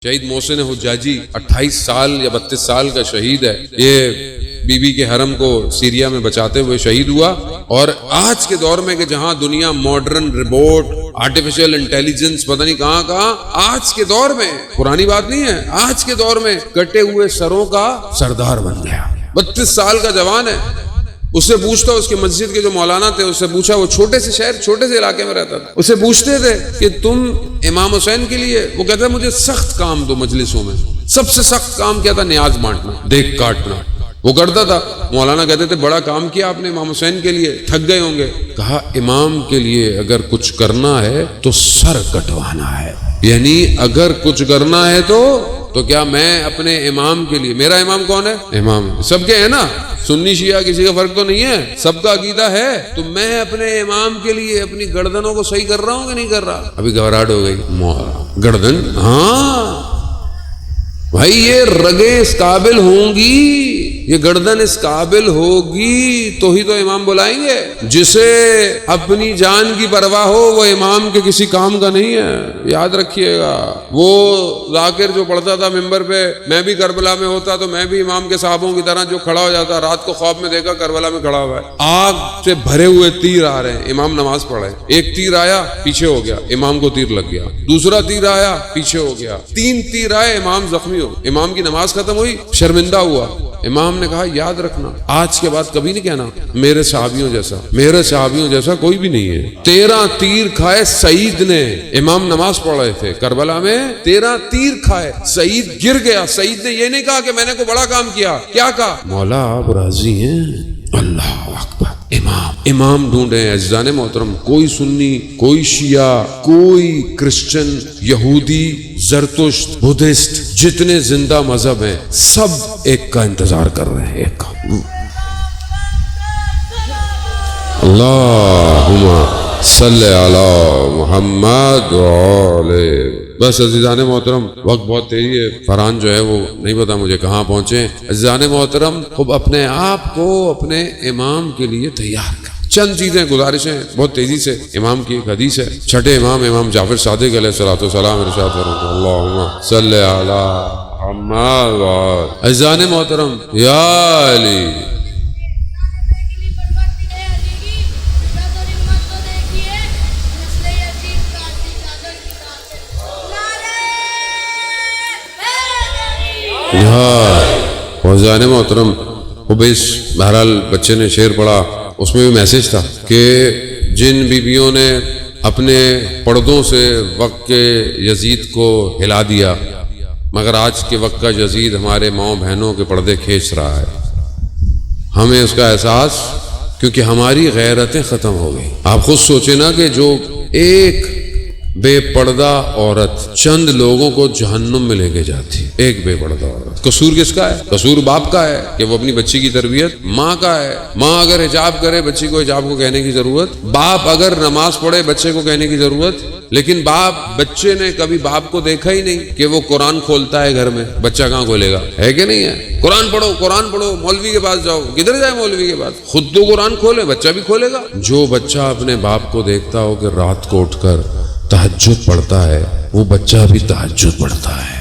شہید محسن حجاجی 28 سال یا 32 سال کا شہید ہے. یہ بی بی کے حرم کو سیریا میں بچاتے ہوئے شہید ہوا. اور آج کے دور میں کہ جہاں دنیا ماڈرن روبوٹ آرٹیفیشل انٹیلیجنس پتہ نہیں کہاں کہاں، آج کے دور میں، پرانی بات نہیں ہے، آج کے دور میں کٹے ہوئے سروں کا سردار بن گیا. 32 سال کا جوان ہے. اس سے پوچھتا، اس کے مسجد کے جو مولانا تھے اس سے پوچھا، وہ چھوٹے سے شہر چھوٹے سے علاقے میں رہتا تھا، اس سے پوچھتے تھے کہ تم امام حسین کے لیے، وہ کہتا ہے مجھے سخت کام دو مجلسوں میں. سب سے سخت کام کیا تھا؟ نیاز بانٹنا، دیکھ کاٹنا. وہ کرتا تھا. مولانا کہتے تھے بڑا کام کیا آپ نے امام حسین کے لیے، تھک گئے ہوں گے. کہا امام کے لیے اگر کچھ کرنا ہے تو سر کٹوانا ہے. یعنی اگر کچھ کرنا ہے تو کیا میں اپنے امام کے لیے، میرا امام کون ہے؟ امام سب کے ہیں نا، سنی شیعہ کسی کا فرق تو نہیں ہے، سب کا عقیدہ ہے. تو میں اپنے امام کے لیے اپنی گردنوں کو صحیح کر رہا ہوں کہ نہیں کر رہا؟ ابھی گھبراہٹ ہو گئی. گردن، ہاں بھائی یہ رگیں اس قابل ہوں گی، یہ گردن اس قابل ہوگی تو ہی تو امام بلائیں گے. جسے اپنی جان کی پرواہ ہو وہ امام کے کسی کام کا نہیں ہے، یاد رکھیے گا. وہ ذاکر جو پڑھتا تھا ممبر پہ، میں بھی کربلا میں ہوتا تو میں بھی امام کے صحابوں کی طرح جو کھڑا ہو جاتا. رات کو خواب میں دیکھا کربلا میں کھڑا ہوا ہے، آگ سے بھرے ہوئے تیر آ رہے ہیں، امام نماز پڑھ رہے ہیں. ایک تیر آیا پیچھے ہو گیا، امام کو تیر لگ گیا. دوسرا تیر آیا پیچھے ہو گیا. 3 تیر آئے، امام زخمی ہو. امام کی نماز ختم ہوئی، شرمندہ ہوا. امام نے کہا یاد رکھنا آج کے بعد کبھی نہیں کہنا میرے صحابیوں جیسا کوئی بھی نہیں ہے. 13 تیر کھائے سعید نے، امام نماز پڑھ رہے تھے کربلا میں، 13 تیر کھائے، سعید گر گیا. سعید نے یہ نہیں کہا کہ میں نے کوئی بڑا کام کیا، کیا کہا؟ مولا آپ راضی ہیں؟ اللہ اکبر. امام ڈھونڈے. عزیزان محترم، کوئی سنی، کوئی شیعہ، کوئی کرسچن، یہودی، زرتشت، بدھسٹ، جتنے زندہ مذہب ہیں سب ایک کا انتظار کر رہے ہیں، ایک کا. اللہم صلی علی محمد وعلی. بس عزیزان محترم، وقت بہت تیزی ہے، فرحان جو ہے وہ نہیں پتا مجھے کہاں پہنچے. عزیزان محترم، خوب اپنے آپ کو اپنے امام کے لیے تیار کر. چند چیزیں، گزارشیں بہت تیزی سے. امام کی ایک حدیث ہے، چھٹے امام جعفر صادق علیہ الصلوۃ والسلام ارشاد فرماتے ہیں اللہم صلی علی محمد وعلی. عزیزان محترم، یا علی. عزیزان محترم، وہ بہرحال بچے نے شعر پڑھا، اس میں بھی میسج تھا کہ جن بیویوں نے اپنے پردوں سے وقت کے یزید کو ہلا دیا، مگر آج کے وقت کا یزید ہمارے ماؤں بہنوں کے پردے کھینچ رہا ہے. ہمیں اس کا احساس، کیونکہ ہماری غیرتیں ختم ہو گئی. آپ خود سوچیں نا کہ جو ایک بے پردہ عورت چند لوگوں کو جہنم میں لے کے جاتی، ایک بے پردہ عورت. قصور کس کا ہے؟ قصور باپ کا ہے کہ وہ اپنی بچی کی تربیت، ماں کا ہے. ماں اگر حجاب کرے بچی کو حجاب کو کہنے کی ضرورت، باپ اگر نماز پڑھے بچے کو کہنے کی ضرورت. لیکن بچے نے کبھی باپ کو دیکھا ہی نہیں کہ وہ قرآن کھولتا ہے گھر میں. بچہ کہاں کھولے گا؟ ہے کہ نہیں ہے؟ قرآن پڑھو، مولوی کے پاس جاؤ. کدھر جائے مولوی کے پاس؟ خود تو قرآن کھولے، بچہ بھی کھولے گا. جو بچہ اپنے باپ کو دیکھتا ہو کہ رات کو اٹھ کر تہجد پڑھتا ہے، وہ بچہ بھی تہجد پڑھتا ہے.